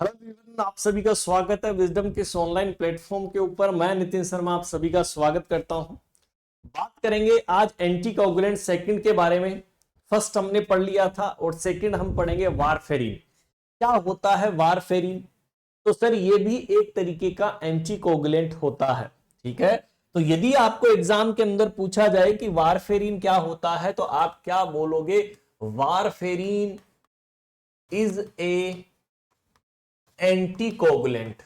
Hello everyone, आप सभी का स्वागत है विजडम के इस ऑनलाइन प्लेटफॉर्म के ऊपर। मैं नितिन शर्मा आप सभी का स्वागत करता हूं। बात करेंगे आज एंटीकोगुलेंट सेकंड के बारे में। फर्स्ट हमने पढ़ लिया था और सेकंड हम पढ़ेंगे वारफेरिन। क्या होता है वारफेरिन? तो सर ये भी एक तरीके का एंटीकोगुलेंट होता है, ठीक है। तो यदि आपको एग्जाम के अंदर पूछा जाए कि वारफेरिन क्या होता है तो आप क्या बोलोगे? Warfarin is a anticoagulant.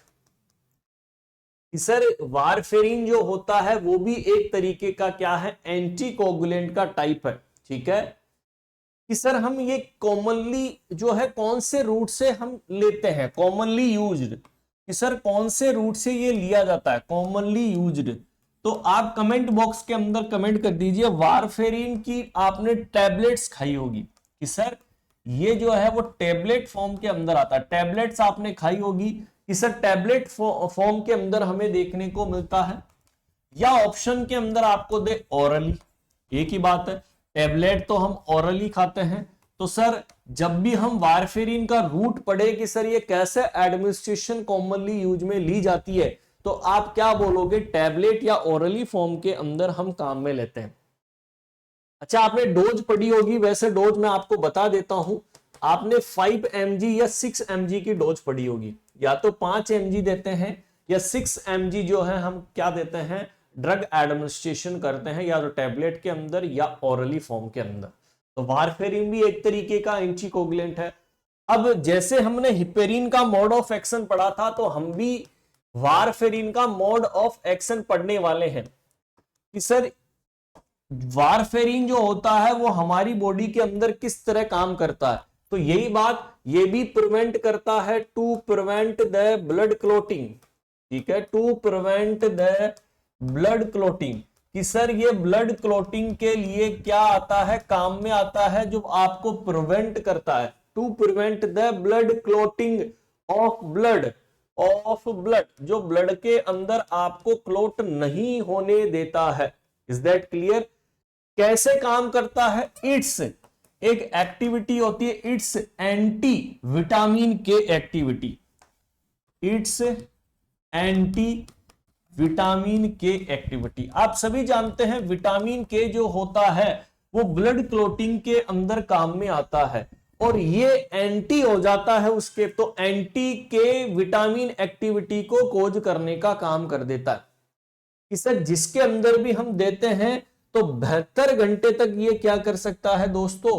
Sir warfarin जो होता है वो भी एक तरीके का क्या है? एंटीकोगुलेंट का टाइप है, ठीक है। कि सर हम ये कॉमनली जो है कौन से रूट से हम लेते हैं? Commonly used. कि सर कौन से रूट से ये लिया जाता है? Commonly used. तो आप कमेंट बॉक्स के अंदर कमेंट कर दीजिए वारफेरिन की आपने टैबलेट्स खाई होगी। कि सर ये जो है वो टेबलेट फॉर्म के अंदर आता है, टैबलेट्स आपने खाई होगी। कि सर टैबलेट फॉर्म के अंदर हमें देखने को मिलता है, या ऑप्शन के अंदर आपको दे ओरली। एक ही बात है, टैबलेट तो हम ओरली खाते हैं। तो सर जब भी हम वारफेरिन का रूट पढ़े कि सर ये कैसे एडमिनिस्ट्रेशन कॉमनली यूज में ली जाती है, तो आप क्या बोलोगे? टैबलेट या ओरली फॉर्म के अंदर हम काम में लेते हैं। अच्छा, आपने डोज पढ़ी होगी, वैसे डोज मैं आपको बता देता हूं। आपने 5 mg या 6 mg की डोज पढ़ी होगी। या तो 5 mg देते हैं या 6 mg जो है हम क्या देते हैं? ड्रग एडमिनिस्ट्रेशन करते हैं, या तो टैबलेट के अंदर या ओरली फॉर्म के अंदर। तो वारफेरिन भी एक तरीके का एंटीकोगुलेंट है। अब जैसे हमने हिपेरिन का मोड ऑफ एक्शन पढ़ा था, तो हम भी वारफेरिन का मोड ऑफ एक्शन पढ़ने वाले हैं। कि सर वारफेरिन जो होता है वो हमारी बॉडी के अंदर किस तरह काम करता है। तो यही बात ये भी प्रिवेंट करता है, to prevent the blood clotting, ठीक है, to prevent the blood clotting. कि सर ये ब्लड क्लोटिंग के लिए क्या आता है? काम में आता है, जो आपको प्रिवेंट करता है, to prevent the blood clotting of blood, जो ब्लड के अंदर आपको क्लोट नहीं होने देता है। Is that clear? कैसे काम करता है? इट्स एक एक्टिविटी होती है, it's anti vitamin K activity, it's anti vitamin K activity. आप सभी जानते हैं विटामिन के जो होता है वो ब्लड क्लोटिंग के अंदर काम में आता है, और ये एंटी हो जाता है उसके। तो एंटी के विटामिन एक्टिविटी को कोज करने का काम कर देता है। इसे जिसके अंदर भी हम देते हैं तो 72 घंटे तक ये क्या कर सकता है दोस्तों?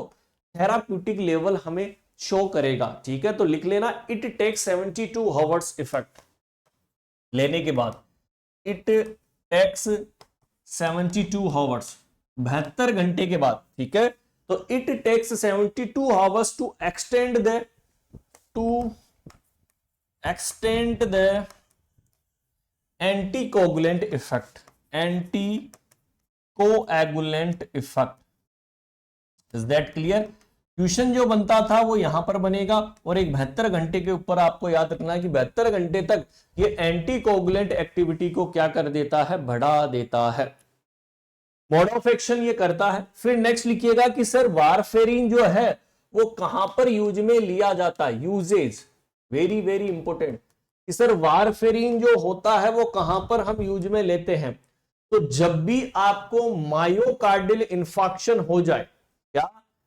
थेराप्यूटिक लेवल हमें शो करेगा, ठीक है। तो लिख लेना, इट टेक्स 72 आवर्स इफेक्ट लेने के बाद, इट टेक्स 72 आवर्स, 72 घंटे के बाद, ठीक है। तो it takes 72 hours to extend the anticoagulant effect, coagulant effect. Is that clear? Question जो बनता था वो यहां पर बनेगा, और एक 72 घंटे के ऊपर आपको याद रखना है कि 72 घंटे तक ये एंटीकोगुलेंट एक्टिविटी को क्या कर देता है? बढ़ा देता है। मोड ऑफ एक्शन ये करता है। फिर नेक्स्ट लिखिएगा कि सर वारफेरिन जो है वो कहां पर यूज में लिया जाता है? Uses, very very important. कि सर वारफेरिन जो होता है वो कहां पर हम यूज में लेते हैं? तो जब भी आपको मायोकार्डियल इंफार्क्शन हो जाए, क्या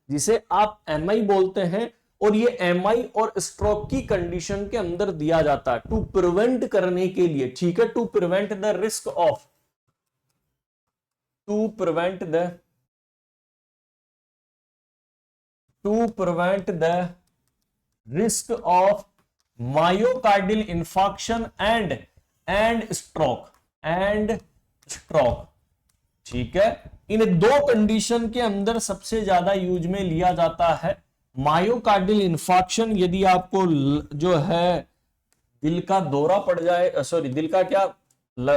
जिसे आप एमआई बोलते हैं, और ये एमआई और स्ट्रोक की कंडीशन के अंदर दिया जाता है, टू प्रिवेंट करने के लिए, ठीक है, to prevent the risk of, to prevent the risk of myocardial infarction and stroke, ठीक है। इन दो कंडीशन के अंदर सबसे ज्यादा यूज में लिया जाता है मायोकार्डियल इंफार्क्शन। यदि आपको जो है दिल का दौरा पड़ जाए, सॉरी दिल का क्या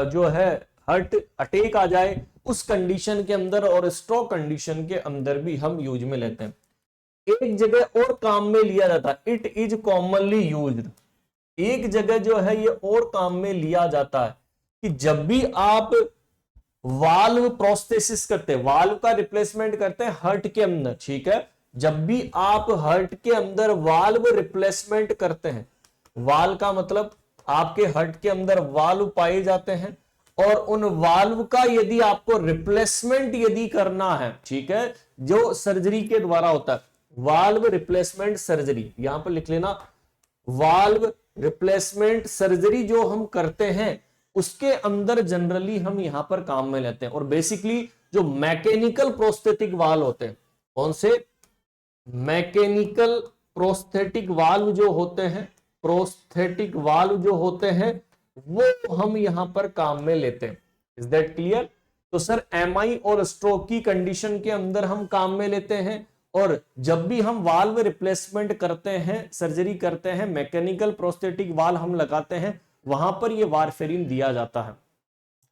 जो है हार्ट अटैक आ जाए उस कंडीशन के अंदर, और स्ट्रोक कंडीशन के अंदर भी हम यूज में लेते हैं। एक जगह और काम में लिया जाता है, इट इज कॉमनली यूज्ड। एक जगह जो है ये और काम में लिया जाता है कि जब भी आप वाल्व प्रोस्थेसिस करते हैं, वाल्व का रिप्लेसमेंट करते हैं हार्ट के अंदर, ठीक है। जब भी आप हार्ट के अंदर वाल्व रिप्लेसमेंट करते हैं वाल का मतलब आपके हार्ट के अंदर वाल्व पाए जाते हैं, और उन वाल्व का यदि आपको रिप्लेसमेंट यदि करना है, ठीक है, जो सर्जरी के द्वारा होता है, वाल्व रिप्लेसमेंट सर्जरी, यहां पर लिख लेना, वाल्व रिप्लेसमेंट सर्जरी जो हम करते हैं उसके अंदर जनरली हम यहां पर काम में लेते हैं। और बेसिकली जो मैकेनिकल प्रोस्थेटिक वाल्व होते हैं, कौन से मैकेनिकल प्रोस्थेटिक वाल्व जो होते हैं, प्रोस्थेटिक वाल्व जो होते हैं वो हम यहां पर काम में लेते हैं। Is that clear? तो सर एमआई और स्ट्रोक की कंडीशन के अंदर हम काम में लेते हैं, और जब भी हम वाल्व रिप्लेसमेंट करते हैं, सर्जरी करते हैं, मैकेनिकल प्रोस्थेटिक वाल्व हम लगाते हैं, वहां पर ये वारफेरिन दिया जाता है।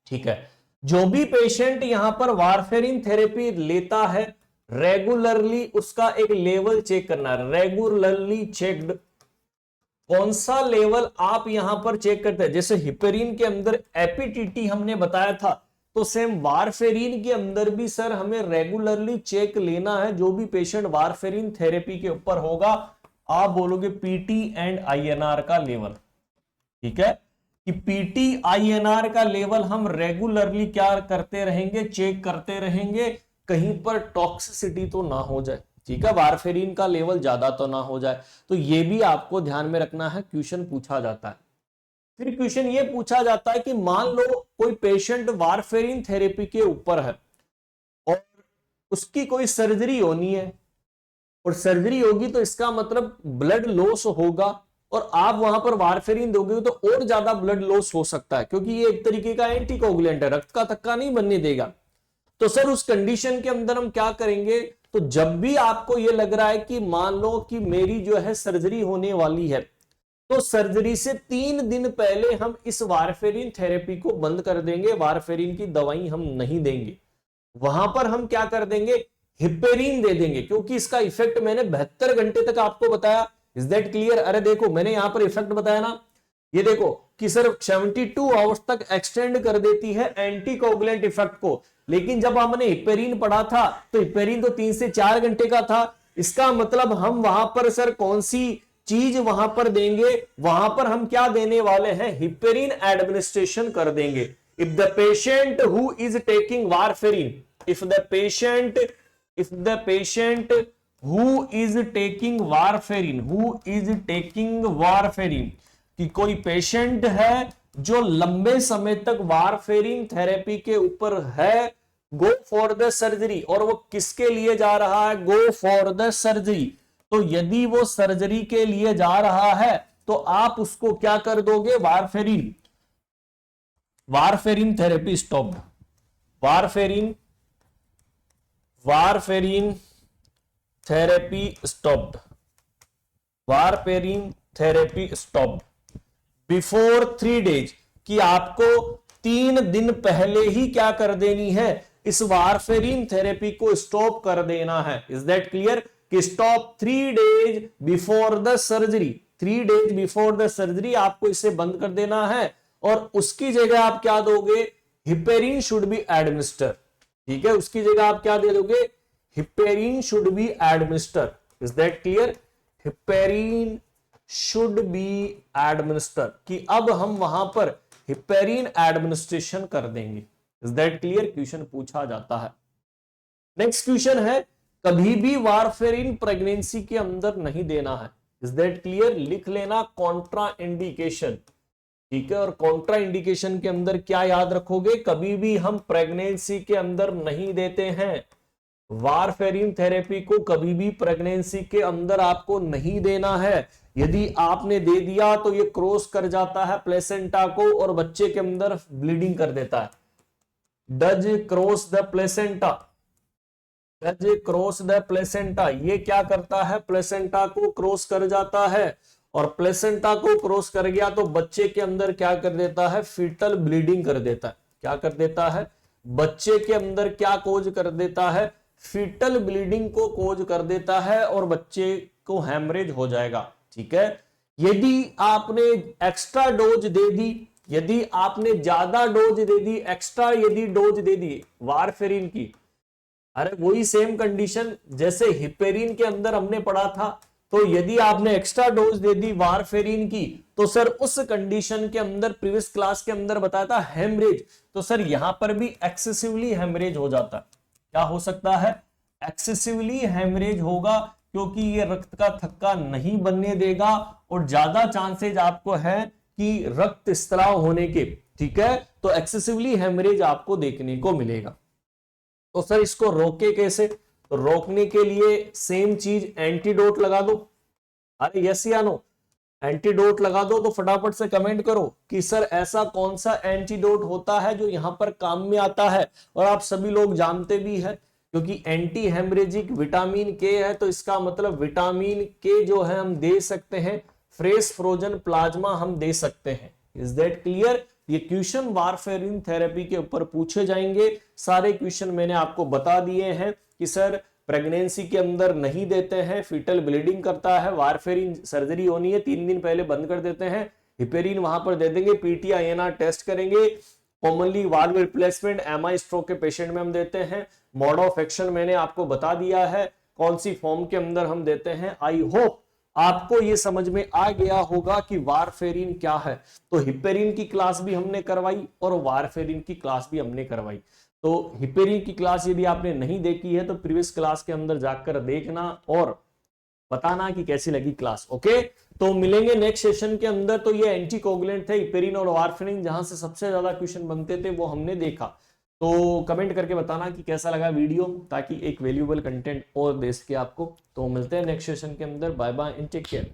ठीक है, जो भी पेशेंट यहां पर वारफेरिन थेरेपी लेता है, रेगुलरली उसका एक लेवल चेक करना है, रेगुलरली चेक्ड। कौन सा लेवल आप यहां पर चेक करते हैं? जैसे हिपेरिन के अंदर एपीटीटी हमने बताया था, तो सेम वारफेरिन के अंदर भी सर हमें रेगुलरली चेक लेना है। जो भी पेशेंट वारफेरिन थेरेपी के ऊपर होगा, आप बोलोगे पीटी एंड आईएनआर का लेवल। ठीक है, कि पीटी आईएनआर का लेवल हम रेगुलरली क्या करते रहेंगे, चेक करते रहेंगे, कहीं पर टॉक्सिसिटी तो ना हो जाए। ठीक है, वारफेरिन का लेवल ज्यादा तो ना हो जाए, तो ये भी आपको ध्यान में रखना है, क्वेश्चन पूछा जाता है। फिर क्वेश्चन ये पूछा जाता है कि मान लो कोई पेशेंट वारफेरिन थेरेपी के ऊपर है और उसकी कोई सर्जरी होनी है, और सर्जरी होगी तो इसका मतलब ब्लड लॉस होगा, और आप वहां पर वारफेरिन दोगे तो और ज्यादा ब्लड लॉस हो सकता है, क्योंकि ये एक तरीके का एंटीकोगुलेंट है, रक्त का थक्का नहीं बनने देगा। तो सर उस कंडीशन के अंदर हम क्या करेंगे? तो जब भी आपको ये लग रहा है कि मान लो कि मेरी जो है सर्जरी होने वाली है, तो सर्जरी से 3 दिन पहले हम इस वारफेरिन थेरेपी को बंद कर देंगे, वारफेरिन की दवाई हम नहीं देंगे। वहां पर हम क्या कर देंगे? हिपेरिन दे देंगे, क्योंकि इसका इफेक्ट मैंने 72 घंटे तक आपको बताया। Is that clear? अरे देखो मैंने यहां पर इफेक्ट बताया ना, ये देखो कि सर 72 आवर्स तक एक्सटेंड कर देती है एंटीकोगुलेंट इफेक्ट को। लेकिन जब हमने हिपेरिन पढ़ा था तो हिपेरिन तो 3 से 4 घंटे का था। इसका मतलब हम वहां पर सर कौन सी चीज वहां पर देंगे? वहां पर हम क्या देने वाले हैं? हिपेरिन एडमिनिस्ट्रेशन कर देंगे। If the patient who is taking warfarin, if the patient who is taking warfarin, कि कोई पेशेंट है जो लंबे समय तक वारफेरिन थेरेपी के ऊपर है, गो फॉर द सर्जरी। और वो किसके लिए जा रहा है? Go for the surgery. तो यदि वो सर्जरी के लिए जा रहा है तो आप उसको क्या कर दोगे? Warfarin therapy stopped, warfarin therapy stopped, warfarin therapy stopped before 3 days, कि आपको 3 दिन पहले ही क्या कर देनी है? इस वारफेरिन थेरेपी को स्टॉप कर देना है। Is that clear? कि stop 3 days before the surgery, 3 days before the surgery आपको इसे बंद कर देना है, और उसकी जगह आप क्या दोगे? Heparin should be administer. ठीक है, उसकी जगह आप क्या दे दोगे? Heparin should be administer. Is that clear? Heparin should be administer, कि अब हम वहां पर हिपेरिन एडमिनिस्ट्रेशन कर देंगे। Is that clear? क्वेश्चन पूछा जाता है। नेक्स्ट क्वेश्चन है, कभी भी वारफेरिन प्रेगनेंसी के अंदर नहीं देना है। Is that clear? लिख लेना कॉन्ट्रा इंडिकेशन। ठीक है, और कॉन्ट्रा इंडिकेशन के अंदर क्या याद रखोगे? कभी भी हम प्रेगनेंसी के अंदर नहीं देते हैं वारफेरिन थेरेपी को, कभी भी प्रेगनेंसी के अंदर आपको नहीं देना है। यदि आपने दे दिया तो ये क्रॉस कर जाता है प्लेसेंटा को और बच्चे के अंदर ब्लीडिंग कर देता है। Does cross the placenta, does cross the placenta, ये क्या करता है? प्लेसेंटा को क्रॉस कर जाता है, और प्लेसेंटा को क्रॉस कर गया तो बच्चे के अंदर क्या कर देता है? फीटल ब्लीडिंग कर देता है। क्या कर देता है? बच्चे के अंदर क्या कोज कर देता है? फीटल ब्लीडिंग को कोज कर देता है, और बच्चे को हैमरेज हो जाएगा। ठीक है, यदि आपने एक्स्ट्रा डोज दे दी, यदि आपने ज्यादा डोज दे दी, एक्स्ट्रा यदि डोज दे दी वारफेरिन की, अरे वही सेम कंडीशन जैसे हिपेरिन के अंदर हमने पढ़ा था, तो यदि आपने एक्स्ट्रा डोज दे दी वारफेरिन की, तो सर उस कंडीशन के अंदर प्रीवियस क्लास के अंदर बताया था हेमरेज, तो सर यहां पर भी एक्सेसिवली हेमरेज हो जाता है। क्या हो सकता है? एक्सेसिवली हेमरेज होगा, क्योंकि ये रक्त का थक्का नहीं बनने देगा और ज्यादा चांसेज आपको है कि रक्त स्त्राव होने के, ठीक है, तो एक्सेसिवली हेमरेज आपको देखने को मिलेगा। तो सर इसको रोके कैसे? तो रोकने के लिए सेम चीज, एंटीडोट लगा दो। अरे यस या नो? एंटीडोट लगा दो। तो फटाफट से कमेंट करो कि सर ऐसा कौन सा एंटीडोट होता है जो यहां पर काम में आता है, और आप सभी लोग जानते भी है, क्योंकि एंटी हेमरेजिक विटामिन के है, तो इसका मतलब विटामिन के जो है हम दे सकते हैं, फ्रेश फ्रोजन प्लाज्मा हम दे सकते हैं। Is that clear? ये क्वेश्चन वारफेरिन थेरेपी के ऊपर पूछे जाएंगे। सारे क्वेश्चन मैंने आपको बता दिए हैं कि सर प्रेगनेंसी के अंदर नहीं देते हैं, फीटल ब्लीडिंग करता है, वारफेरिन सर्जरी होनी है, 3 दिन पहले बंद कर देते हैं, हिपेरिन वहां पर दे देंगे, पीटीआईएनआर टेस्ट करेंगे, commonly valve replacement MI stroke के पेशेंट में हम देते हैं, मोड ऑफ एक्शन मैंने आपको बता दिया है, कौन सी फॉर्म के अंदर हम देते हैं। आई होप आपको ये समझ में आ गया होगा कि वारफेरिन क्या है। तो हिपेरिन की क्लास भी हमने करवाई और वारफेरिन की क्लास भी हमने करवाई। तो हिपेरिन की क्लास यदि आपने नहीं देखी है तो प्रीवियस क्लास के अंदर जाकर देखना और बताना कि कैसी लगी क्लास। ओके, तो मिलेंगे नेक्स्ट सेशन के अंदर। तो ये एंटीकोगुलेंट थे हिपेरिन और वारफेरिन, जहां से सबसे ज्यादा क्वेश्चन बनते थे वो हमने देखा। तो कमेंट करके बताना कि कैसा लगा वीडियो, ताकि एक वैल्यूएबल कंटेंट और दे सके आपको। तो मिलते हैं नेक्स्ट सेशन के अंदर। Bye bye and take care.